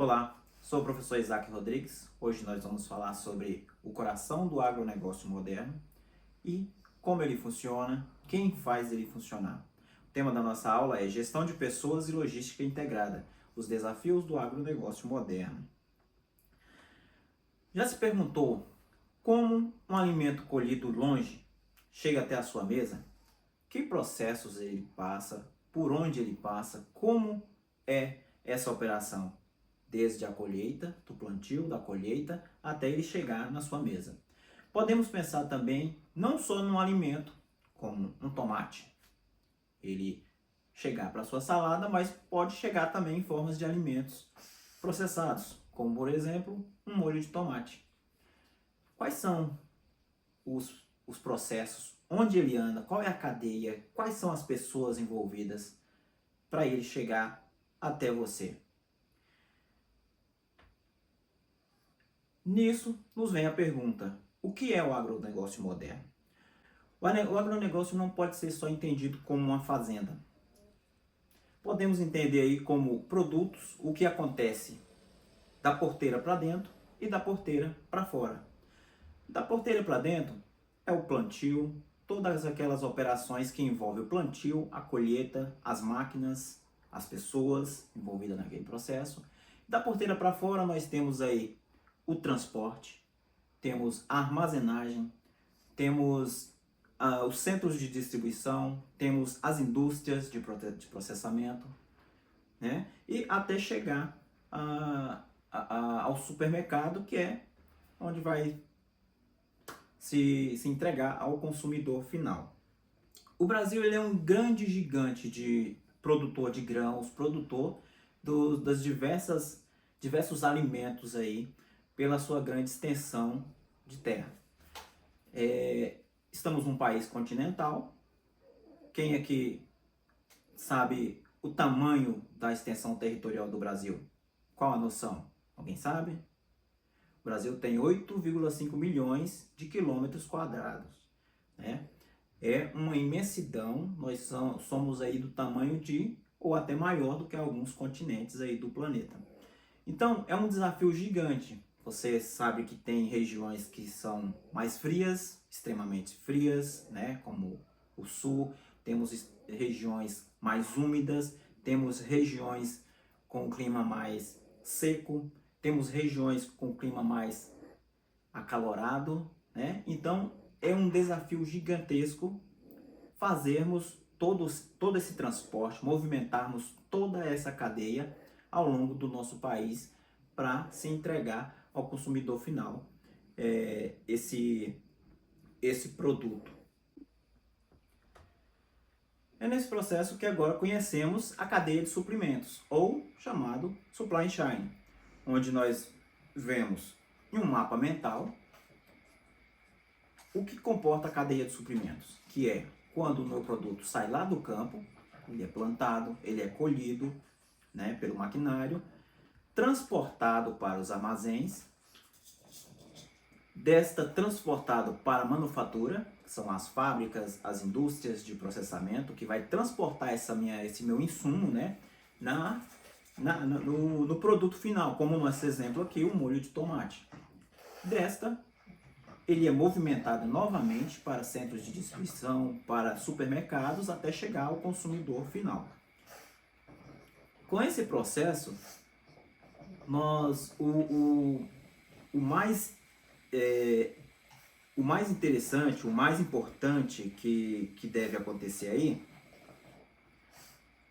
Olá, sou o professor Isaac Rodrigues. Hoje nós vamos falar sobre o coração do agronegócio moderno e como ele funciona, quem faz ele funcionar. O tema da nossa aula é Gestão de Pessoas e Logística Integrada, os desafios do agronegócio moderno. Já se perguntou como um alimento colhido longe chega até a sua mesa? Que processos ele passa, por onde ele passa, como é essa operação? Desde a colheita, do plantio, da colheita, até ele chegar na sua mesa. Podemos pensar também não só no alimento, como um tomate. Ele chegar para a sua salada, mas pode chegar também em formas de alimentos processados, como por exemplo, um molho de tomate. Quais são os processos? Onde ele anda? Qual é a cadeia? Quais são as pessoas envolvidas para ele chegar até você? Nisso nos vem a pergunta: o que é o agronegócio moderno? O agronegócio não pode ser só entendido como uma fazenda. Podemos entender aí como produtos o que acontece da porteira para dentro e da porteira para fora. Da porteira para dentro é o plantio, todas aquelas operações que envolvem o plantio, a colheita, as máquinas, as pessoas envolvidas naquele processo. Da porteira para fora nós temos aí o transporte, temos a armazenagem, temos os centros de distribuição, temos as indústrias de processamento, né? E até chegar ao supermercado, que é onde vai se entregar ao consumidor final. O Brasil ele é um grande gigante de produtor de grãos, produtor das diversos alimentos aí, pela sua grande extensão de terra. Estamos num país continental. Quem aqui sabe o tamanho da extensão territorial do Brasil? Qual a noção? Alguém sabe? O Brasil tem 8,5 milhões de quilômetros quadrados, né? É uma imensidão. Nós somos aí do tamanho de, ou até maior do que alguns continentes aí do planeta. Então, é um desafio gigante. Você sabe que tem regiões que são mais frias, extremamente frias, né? Como o sul. Temos regiões mais úmidas, temos regiões com clima mais seco, temos regiões com clima mais acalorado, né? Então, é um desafio gigantesco fazermos todo esse transporte, movimentarmos toda essa cadeia ao longo do nosso país para se entregar ao consumidor final esse produto. É nesse processo que agora conhecemos a cadeia de suprimentos, ou chamado supply chain, onde nós vemos em um mapa mental o que comporta a cadeia de suprimentos, que é quando o meu produto sai lá do campo, ele é plantado, ele é colhido, né, pelo maquinário, transportado para os armazéns, transportado para a manufatura, que são as fábricas, as indústrias de processamento, que vai transportar esse meu insumo, né, no produto final, como no nosso exemplo aqui, o molho de tomate. Ele é movimentado novamente para centros de distribuição, para supermercados, até chegar ao consumidor final. Com esse processo, o mais interessante, o mais importante que deve acontecer aí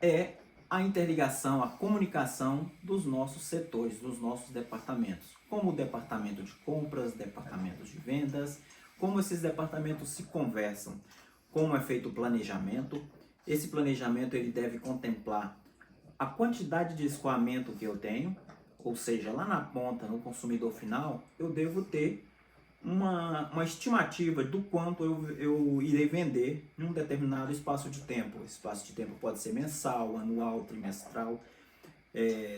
é a interligação, a comunicação dos nossos setores, dos nossos departamentos, como o departamento de compras, departamentos de vendas, como esses departamentos se conversam, como é feito o planejamento. Esse planejamento ele deve contemplar a quantidade de escoamento que eu tenho, ou seja, lá na ponta, no consumidor final, eu devo ter uma estimativa do quanto eu irei vender em um determinado espaço de tempo. Esse espaço de tempo pode ser mensal, anual, trimestral,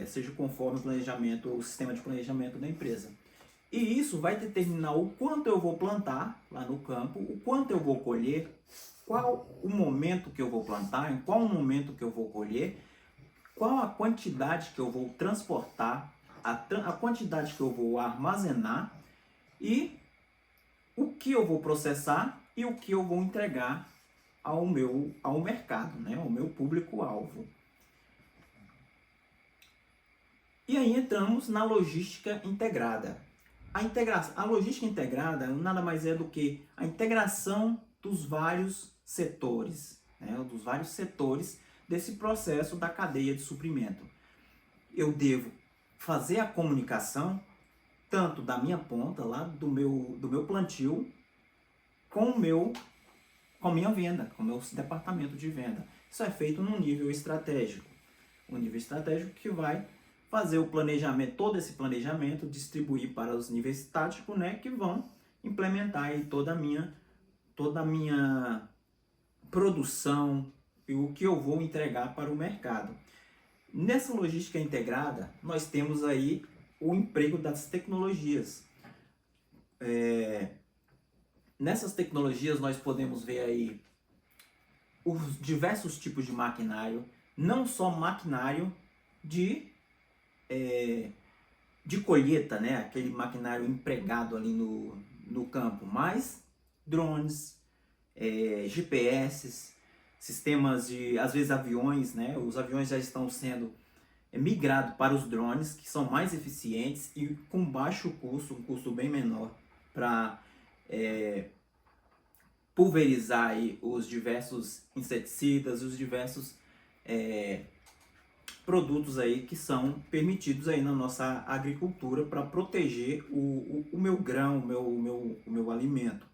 seja conforme o planejamento, o sistema de planejamento da empresa. E isso vai determinar o quanto eu vou plantar lá no campo, o quanto eu vou colher, qual o momento que eu vou plantar, em qual momento que eu vou colher, qual a quantidade que eu vou transportar a quantidade que eu vou armazenar e o que eu vou processar e o que eu vou entregar ao mercado, né? Ao meu público-alvo. E aí entramos na logística integrada. A logística integrada nada mais é do que a integração dos vários setores, né? Dos vários setores desse processo da cadeia de suprimento. Eu devo fazer a comunicação tanto da minha ponta, lá do meu plantio, com a minha venda, com o meu departamento de venda. Isso é feito no nível estratégico. Um nível estratégico que vai fazer o planejamento, todo esse planejamento, distribuir para os níveis táticos, né, que vão implementar aí toda a minha produção e o que eu vou entregar para o mercado. Nessa logística integrada, nós temos aí o emprego das tecnologias. Nessas tecnologias nós podemos ver aí os diversos tipos de maquinário, não só maquinário de colheita, né? Aquele maquinário empregado ali no campo, mas drones, GPS, sistemas de, às vezes, aviões, né? Os aviões já estão sendo migrados para os drones, que são mais eficientes e com baixo custo, um custo bem menor, para pulverizar aí os diversos inseticidas, os diversos produtos aí que são permitidos aí na nossa agricultura para proteger o meu grão, o meu alimento.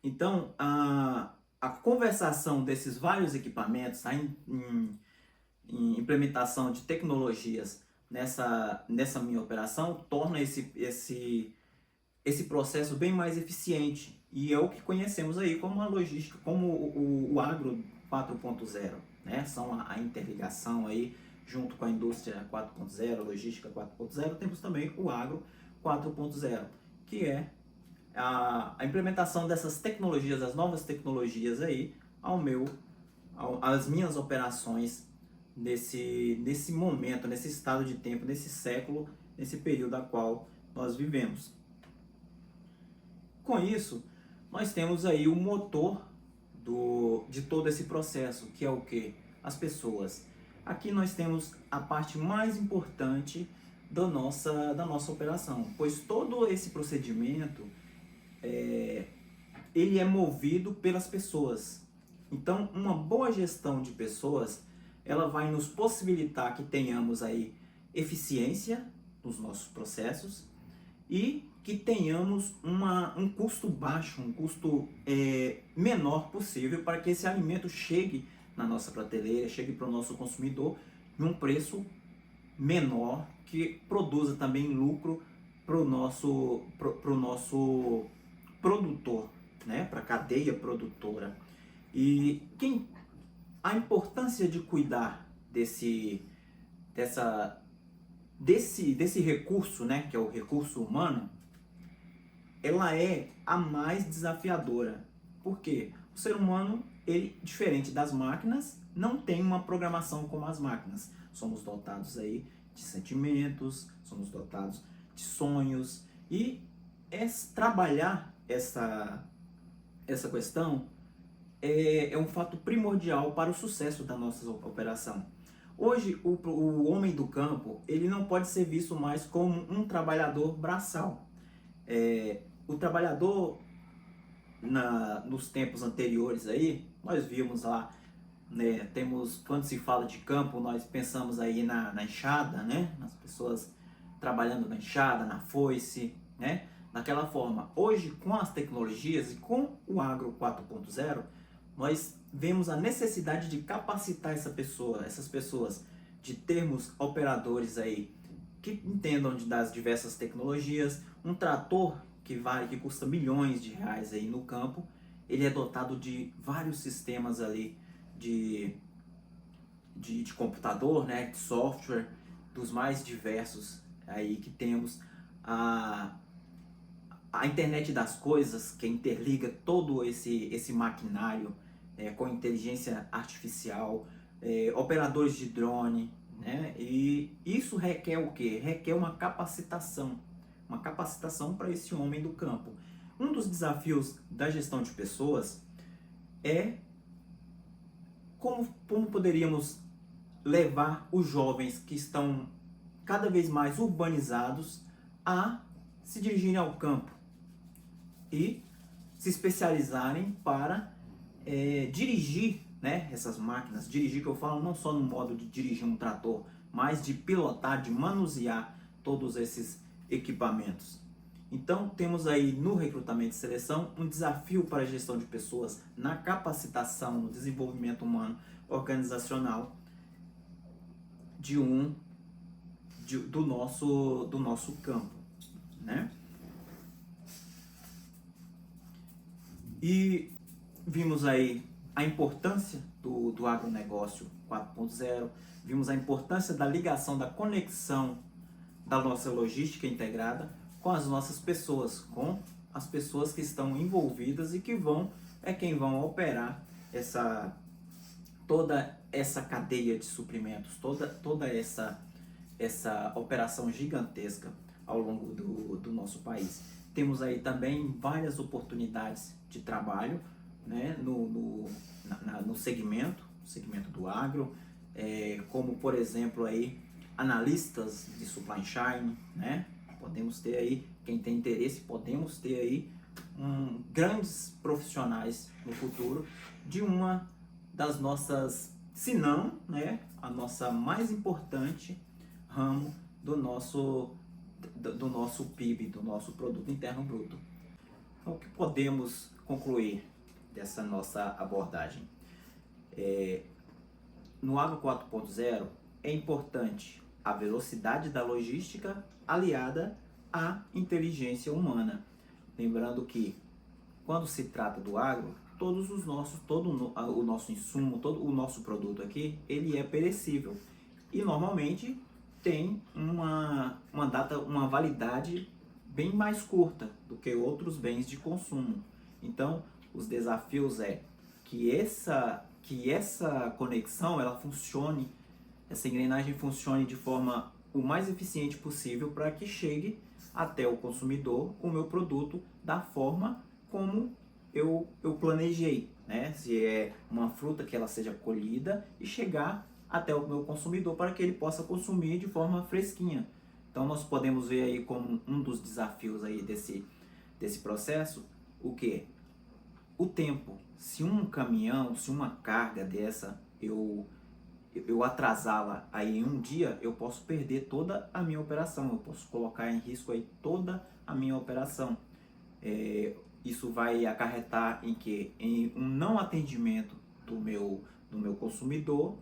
Então, a conversação desses vários equipamentos, a implementação de tecnologias nessa minha operação torna esse processo bem mais eficiente, e é o que conhecemos aí como a logística, como o agro 4.0, né? São a interligação aí junto com a indústria 4.0, logística 4.0, temos também o agro 4.0, que é a implementação dessas tecnologias, as novas tecnologias aí às minhas operações nesse momento, nesse estado de tempo, nesse século, nesse período a qual nós vivemos. Com isso, nós temos aí o motor de todo esse processo, que é o quê? As pessoas. Aqui nós temos a parte mais importante da nossa operação, pois todo esse procedimento ele é movido pelas pessoas. Então, uma boa gestão de pessoas, ela vai nos possibilitar que tenhamos aí eficiência nos nossos processos e que tenhamos um custo baixo, um custo menor possível para que esse alimento chegue na nossa prateleira, chegue para o nosso consumidor em um preço menor, que produza também lucro para o nosso produtor, né? Para a cadeia produtora. E a importância de cuidar desse recurso, né, que é o recurso humano, ela é a mais desafiadora. Por quê? O ser humano, ele, diferente das máquinas, não tem uma programação como as máquinas. Somos dotados aí de sentimentos, somos dotados de sonhos, e trabalhar essa questão é um fato primordial para o sucesso da nossa operação. Hoje, o homem do campo, ele não pode ser visto mais como um trabalhador braçal. O trabalhador, nos tempos anteriores aí, nós vimos lá, né, quando se fala de campo, nós pensamos aí na enxada, né, nas pessoas trabalhando na enxada, na foice, né, daquela forma. Hoje, com as tecnologias e com o agro 4.0, nós vemos a necessidade de capacitar essas pessoas, de termos operadores aí que entendam das diversas tecnologias. Um trator que custa milhões de reais aí no campo, ele é dotado de vários sistemas ali de computador, né, de software, dos mais diversos aí que temos. A internet das coisas, que interliga todo esse maquinário com inteligência artificial, operadores de drone, né? E isso requer o quê? Requer uma capacitação para esse homem do campo. Um dos desafios da gestão de pessoas é como poderíamos levar os jovens que estão cada vez mais urbanizados a se dirigirem ao campo e se especializarem para dirigir, né, essas máquinas. Dirigir, que eu falo não só no modo de dirigir um trator, mas de pilotar, de manusear todos esses equipamentos. Então temos aí no recrutamento e seleção um desafio para a gestão de pessoas, na capacitação, no desenvolvimento humano organizacional do nosso campo, né? E vimos aí a importância do agronegócio 4.0, vimos a importância da ligação, da conexão da nossa logística integrada com as nossas pessoas, com as pessoas que estão envolvidas e que quem vão operar toda essa cadeia de suprimentos, toda essa operação gigantesca ao longo do nosso país. Temos aí também várias oportunidades de trabalho, né, no segmento do agro, como por exemplo aí analistas de supply chain, né? Podemos ter aí, quem tem interesse, podemos ter aí grandes profissionais no futuro de uma das nossas, se não, né, a nossa mais importante ramo do nosso PIB, do nosso Produto Interno Bruto. Então, o que podemos concluir dessa nossa abordagem? No Agro 4.0 é importante a velocidade da logística aliada à inteligência humana. Lembrando que quando se trata do agro, todo o nosso insumo, todo o nosso produto aqui, ele é perecível e normalmente tem uma validade bem mais curta do que outros bens de consumo. Então, os desafios é que essa conexão ela funcione, essa engrenagem funcione de forma o mais eficiente possível para que chegue até o consumidor o meu produto da forma como eu planejei, né? Se é uma fruta, que ela seja colhida e chegar até o meu consumidor para que ele possa consumir de forma fresquinha. Então nós podemos ver aí como um dos desafios aí desse processo, o que? O tempo. Se um caminhão, se uma carga dessa, eu atrasá-la aí em um dia, eu posso perder toda a minha operação, eu posso colocar em risco aí toda a minha operação. Isso vai acarretar em quê? Em um não atendimento do meu consumidor,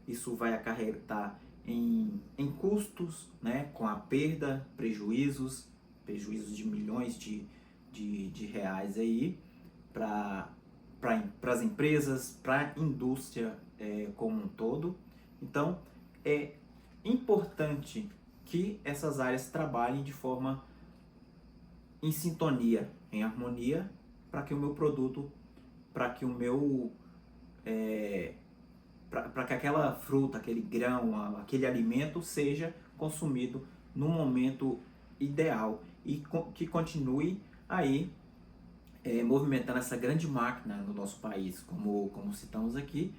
isso vai acarretar em custos, né, com a perda, prejuízos de milhões de reais aí para as empresas, para a indústria como um todo. Então é importante que essas áreas trabalhem de forma em sintonia, em harmonia, para que o meu produto, para que aquela fruta, aquele grão, aquele alimento seja consumido no momento ideal e que continue aí movimentando essa grande máquina no nosso país, como citamos aqui,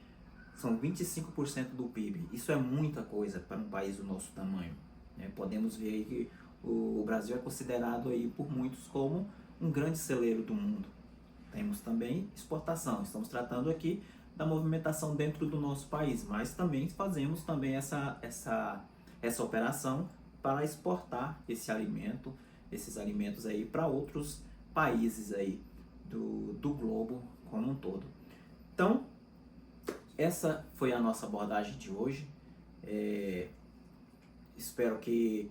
são 25% do PIB. Isso é muita coisa para um país do nosso tamanho, né? Podemos ver aí que o Brasil é considerado aí por muitos como um grande celeiro do mundo. Temos também exportação, estamos tratando aqui da movimentação dentro do nosso país, mas também fazemos também essa operação para exportar esses alimentos aí para outros países aí do globo como um todo. Então, essa foi a nossa abordagem de hoje. Espero que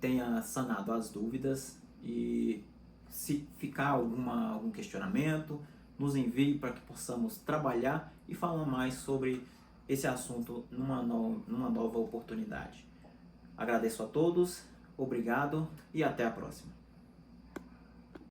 tenha sanado as dúvidas e se ficar algum questionamento, nos envie para que possamos trabalhar e falar mais sobre esse assunto numa nova oportunidade. Agradeço a todos, obrigado e até a próxima.